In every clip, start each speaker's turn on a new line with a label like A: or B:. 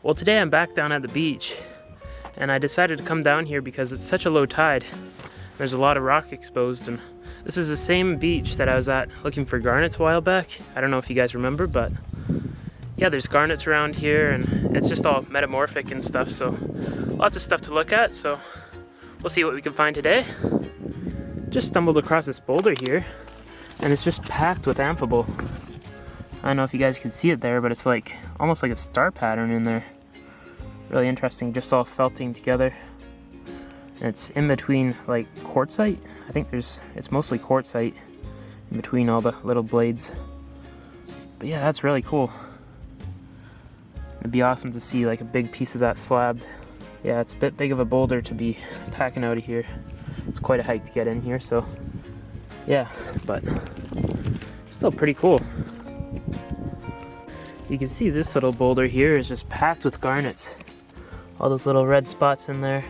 A: Well, today I'm back down at the beach, and I decided to come down here because it's such a low tide. There's a lot of rock exposed, and this is the same beach that I was at looking for garnets a while back. I don't know if you guys remember, but yeah, there's garnets around here, and it's just all metamorphic and stuff, so lots of stuff to look at, so we'll see what we can find today. Just stumbled across this boulder here, and it's just packed with amphibole. I don't know if you guys can see it there, but it's like almost like a star pattern in there. Really interesting, just all felting together. And it's in between like quartzite. I think it's mostly quartzite in between all the little blades. But yeah, that's really cool. It'd be awesome to see like a big piece of that slabbed. Yeah, it's a bit big of a boulder to be packing out of here. It's quite a hike to get in here, so yeah, but still pretty cool. You can see this little boulder here is just packed with garnets. All those little red spots in there.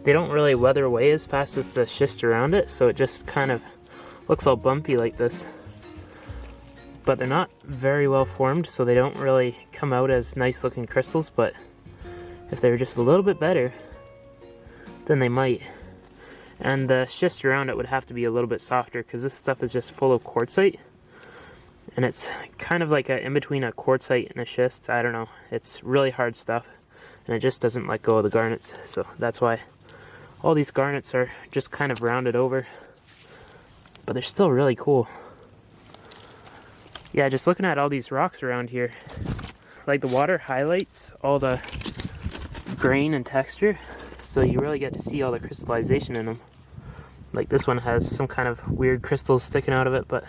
A: They don't really weather away as fast as the schist around it, so it just kind of looks all bumpy like this. But they're not very well formed, so they don't really come out as nice looking crystals, but if they were just a little bit better, then they might. And the schist around it would have to be a little bit softer, because this stuff is just full of quartzite. And it's kind of like in between a quartzite and a schist. I don't know. It's really hard stuff, and it just doesn't let go of the garnets. So that's why all these garnets are just kind of rounded over. But they're still really cool. Yeah, just looking at all these rocks around here, like the water highlights all the grain and texture, so you really get to see all the crystallization in them. Like this one has some kind of weird crystals sticking out of it, but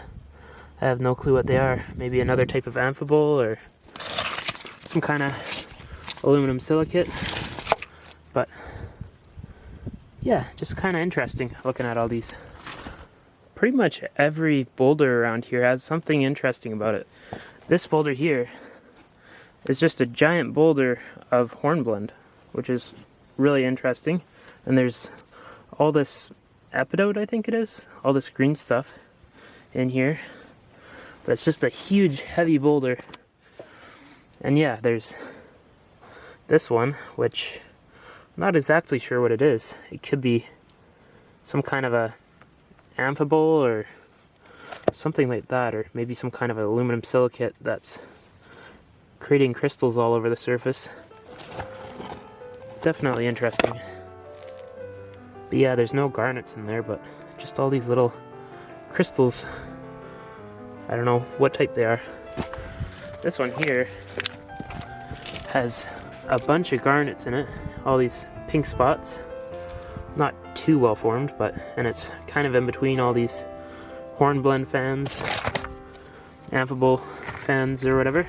A: I have no clue what they are. Maybe another type of amphibole or some kind of aluminum silicate. But yeah, just kind of interesting looking at all these. Pretty much every boulder around here has something interesting about it. This boulder here is just a giant boulder of hornblende, which is really interesting. And there's all this epidote, I think it is, all this green stuff in here. But it's just a huge, heavy boulder. And yeah, there's this one, which I'm not exactly sure what it is. It could be some kind of a amphibole or something like that, or maybe some kind of aluminum silicate that's creating crystals all over the surface. Definitely interesting. But yeah, there's no garnets in there, but just all these little crystals. I don't know what type they are. This one here has a bunch of garnets in it, all these pink spots. Not too well formed, and it's kind of in between all these hornblende fans, amphibole fans or whatever.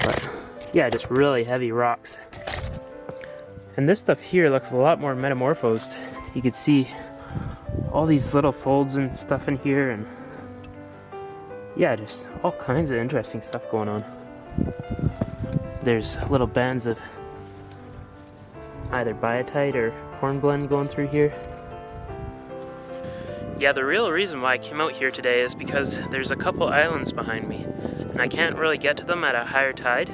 A: But yeah, just really heavy rocks. And this stuff here looks a lot more metamorphosed. You can see all these little folds and stuff in here, and yeah, just all kinds of interesting stuff going on. There's little bands of either biotite or hornblende going through here. Yeah, the real reason why I came out here today is because there's a couple islands behind me, and I can't really get to them at a higher tide.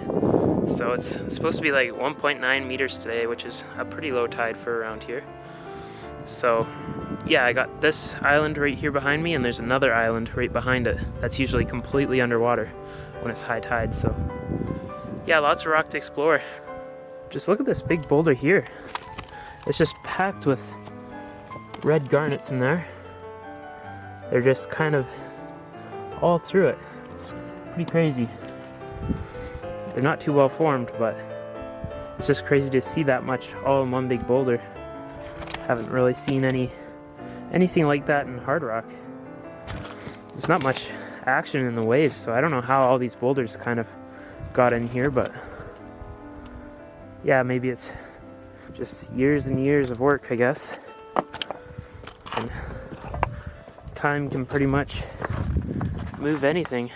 A: So it's supposed to be like 1.9 meters today, which is a pretty low tide for around here. So yeah, I got this island right here behind me, and there's another island right behind it that's usually completely underwater when it's high tide. So yeah, lots of rock to explore. Just look at this big boulder here. It's just packed with red garnets in there. They're just kind of all through it. It's pretty crazy. They're not too well formed, but it's just crazy to see that much all in one big boulder. Haven't really seen anything like that in hard rock. There's not much action in the waves, so I don't know how all these boulders kind of got in here, but yeah, maybe it's just years and years of work, I guess. And time can pretty much move anything.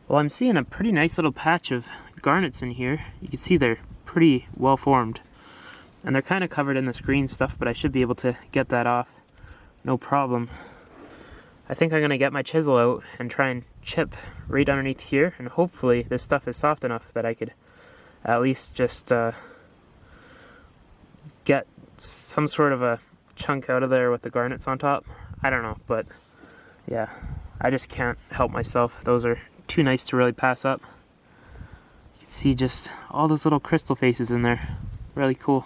A: Well, I'm seeing a pretty nice little patch of garnets in here. You can see they're pretty well formed. And they're kind of covered in this green stuff, but I should be able to get that off no problem. I think I'm going to get my chisel out and try and chip right underneath here, and hopefully this stuff is soft enough that I could at least just get some sort of a chunk out of there with the garnets on top. I don't know, but yeah, I just can't help myself. Those are too nice to really pass up. You can see just all those little crystal faces in there. Really cool.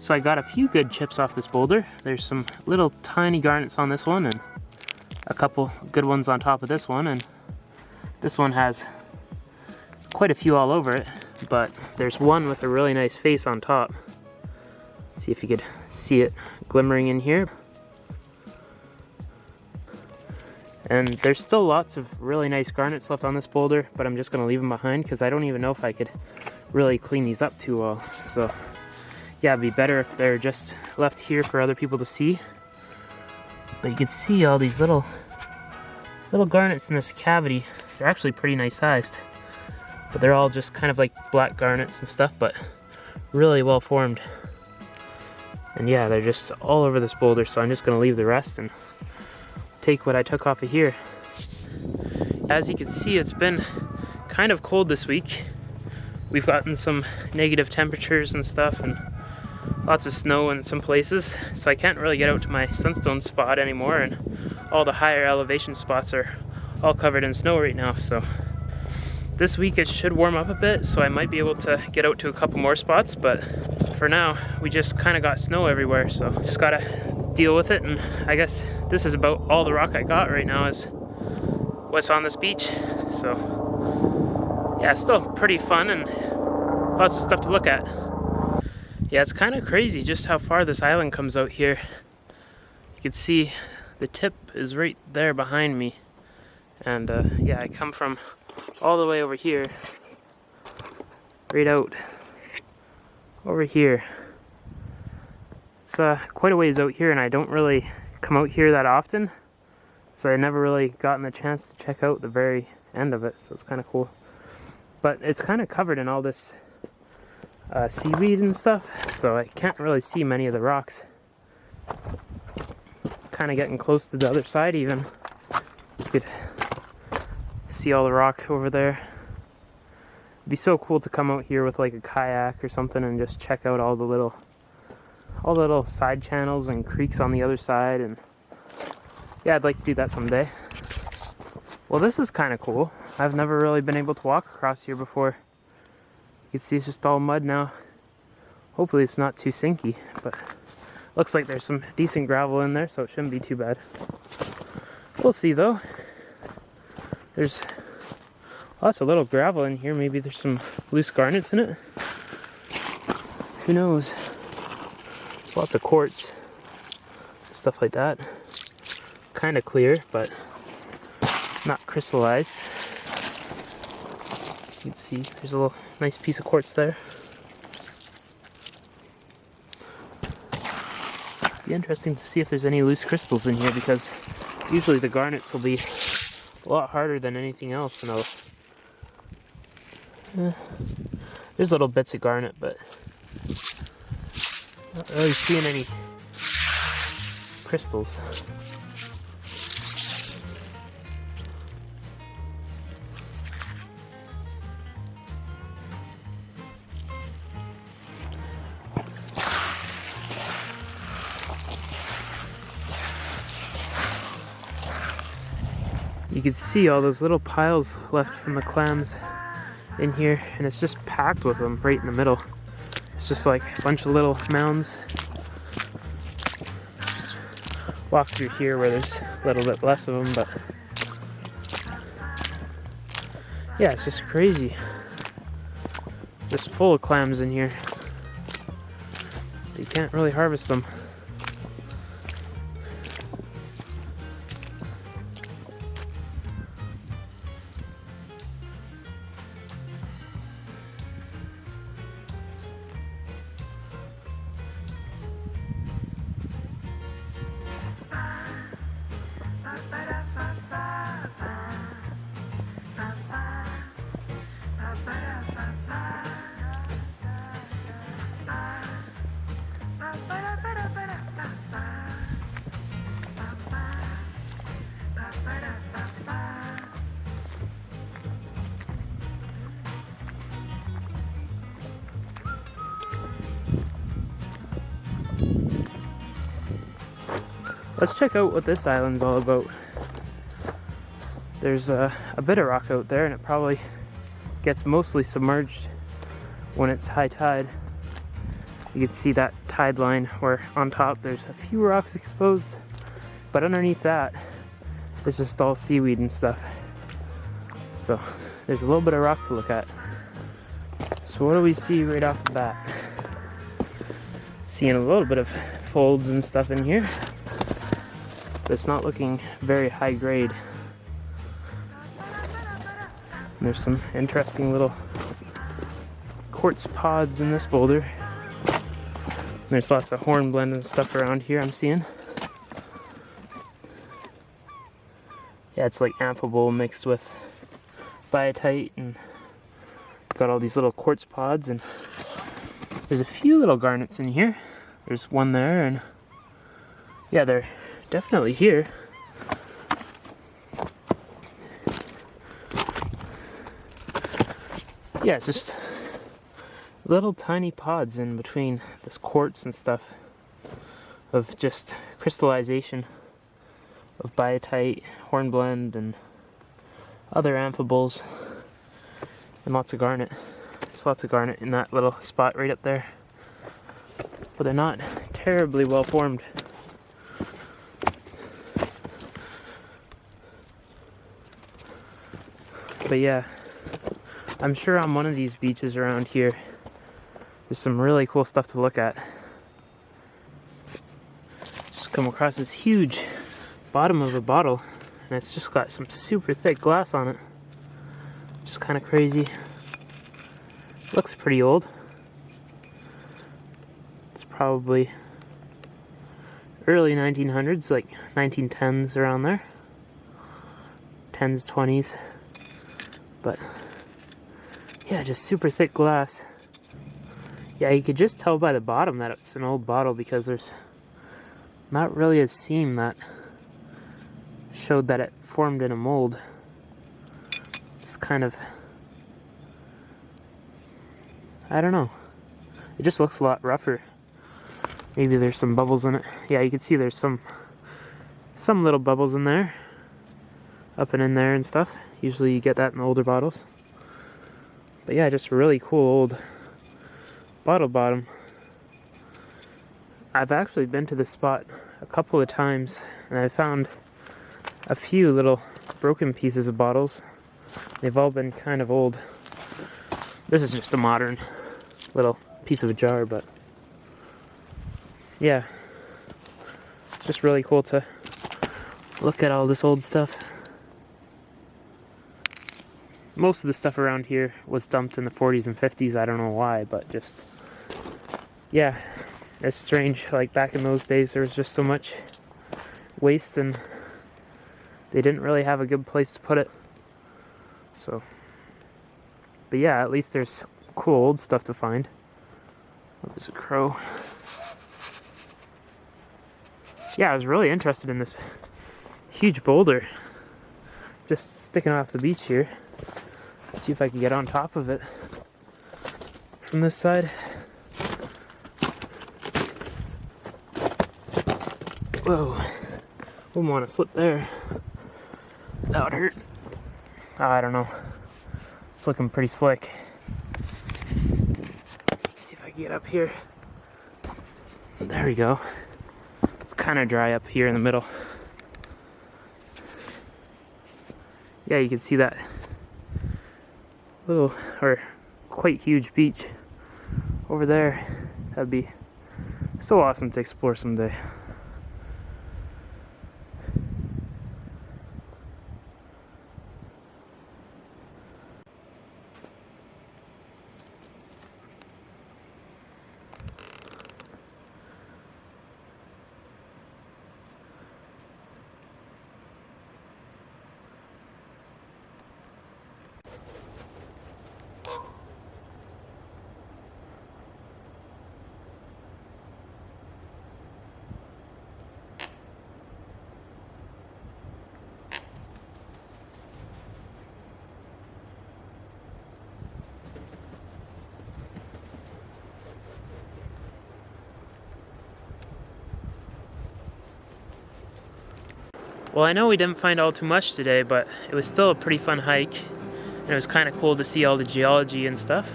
A: So I got a few good chips off this boulder. There's some little tiny garnets on this one and a couple good ones on top of this one, and this one has quite a few all over it, but there's one with a really nice face on top. See if you could see it glimmering in here. And there's still lots of really nice garnets left on this boulder, but I'm just gonna leave them behind because I don't even know if I could really clean these up too well. So yeah, it'd be better if they're just left here for other people to see. But you can see all these little garnets in this cavity. They're actually pretty nice sized, but they're all just kind of like black garnets and stuff, but really well formed. And yeah, they're just all over this boulder, so I'm just gonna leave the rest and take what I took off of here. As you can see, it's been kind of cold this week. We've gotten some negative temperatures and stuff, and lots of snow in some places, so I can't really get out to my sunstone spot anymore, and all the higher elevation spots are all covered in snow right now. So this week it should warm up a bit, so I might be able to get out to a couple more spots, but for now we just kind of got snow everywhere, so just gotta deal with it. And I guess this is about all the rock I got right now is what's on this beach. So yeah, it's still pretty fun and lots of stuff to look at. Yeah, it's kind of crazy just how far this island comes out here. You can see the tip is right there behind me. And yeah, I come from all the way over here, right out over here. It's quite a ways out here, and I don't really come out here that often, so I never really gotten the chance to check out the very end of it, so it's kind of cool. But it's kind of covered in all this seaweed and stuff, so I can't really see many of the rocks. Kind of getting close to the other side even. You could see all the rock over there. It'd be so cool to come out here with like a kayak or something and just check out all the little side channels and creeks on the other side. And yeah, I'd like to do that someday. Well, this is kind of cool. I've never really been able to walk across here before. You can see it's just all mud now. Hopefully it's not too sinky, but looks like there's some decent gravel in there, so it shouldn't be too bad. We'll see though. There's lots of little gravel in here. Maybe there's some loose garnets in it. Who knows? There's lots of quartz, stuff like that. Kind of clear, but not crystallized. You can see there's a little nice piece of quartz there. Be interesting to see if there's any loose crystals in here, because usually the garnets will be a lot harder than anything else. There's little bits of garnet, but not really seeing any crystals. You can see all those little piles left from the clams in here, and it's just packed with them right in the middle. It's just like a bunch of little mounds. Just walk through here where there's a little bit less of them, but yeah, it's just crazy. Just full of clams in here. You can't really harvest them. Let's check out what this island's all about. There's a bit of rock out there, and it probably gets mostly submerged when it's high tide. You can see that tide line where on top there's a few rocks exposed, but underneath that it's just all seaweed and stuff. So there's a little bit of rock to look at. So what do we see right off the bat? Seeing a little bit of folds and stuff in here, but it's not looking very high grade. And there's some interesting little quartz pods in this boulder. There's lots of hornblende and stuff around here I'm seeing. Yeah, it's like amphibole mixed with biotite, and got all these little quartz pods, and there's a few little garnets in here. There's one there, and yeah, they're definitely here. Yeah, it's just little tiny pods in between this quartz and stuff of just crystallization of biotite, hornblende, and other amphiboles, and lots of garnet. There's lots of garnet in that little spot right up there, but they're not terribly well formed. But yeah, I'm sure on one of these beaches around here there's some really cool stuff to look at. Just come across this huge bottom of a bottle, and it's just got some super thick glass on it. Just kind of crazy. Looks pretty old. It's probably early 1900s, like 1910s, around there. 10s, 20s. But yeah, just super thick glass. Yeah, you could just tell by the bottom that it's an old bottle because there's not really a seam that showed that it formed in a mold. It's kind of, I don't know. It just looks a lot rougher. Maybe there's some bubbles in it. Yeah, you can see there's some little bubbles in there, up and in there and stuff. Usually you get that in older bottles. But yeah, just a really cool old bottle bottom. I've actually been to this spot a couple of times, and I found a few little broken pieces of bottles. They've all been kind of old. This is just a modern little piece of a jar, but yeah, it's just really cool to look at all this old stuff. Most of the stuff around here was dumped in the 40s and 50s. I don't know why, but just, yeah, it's strange. Like back in those days, there was just so much waste, and they didn't really have a good place to put it. So, but yeah, at least there's cool old stuff to find. Oh, there's a crow. Yeah, I was really interested in this huge boulder just sticking off the beach here. See if I can get on top of it from this side. Whoa, wouldn't want to slip there. That would hurt. Oh, I don't know. It's looking pretty slick. Let's see if I can get up here. There we go. It's kind of dry up here in the middle. Yeah, you can see that little, or quite huge beach over there. That'd be so awesome to explore someday. Well, I know we didn't find all too much today, but it was still a pretty fun hike, and it was kind of cool to see all the geology and stuff.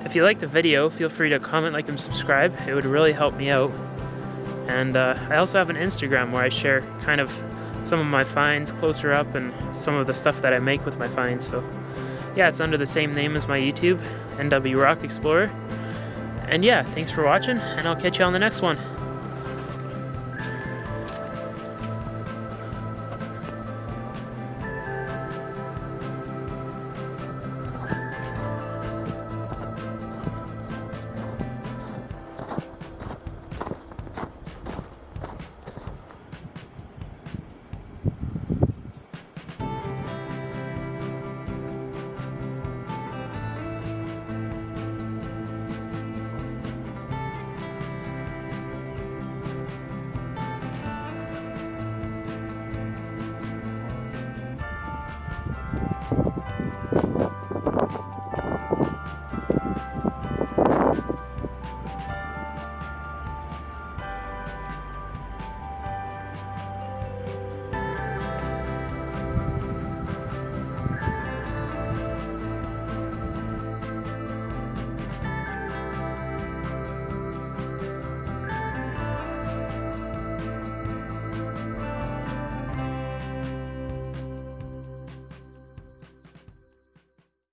A: If you liked the video, feel free to comment, like, and subscribe. It would really help me out. And I also have an Instagram where I share kind of some of my finds closer up and some of the stuff that I make with my finds. So yeah, it's under the same name as my YouTube, NWRockexplorer. And yeah, thanks for watching, and I'll catch you on the next one.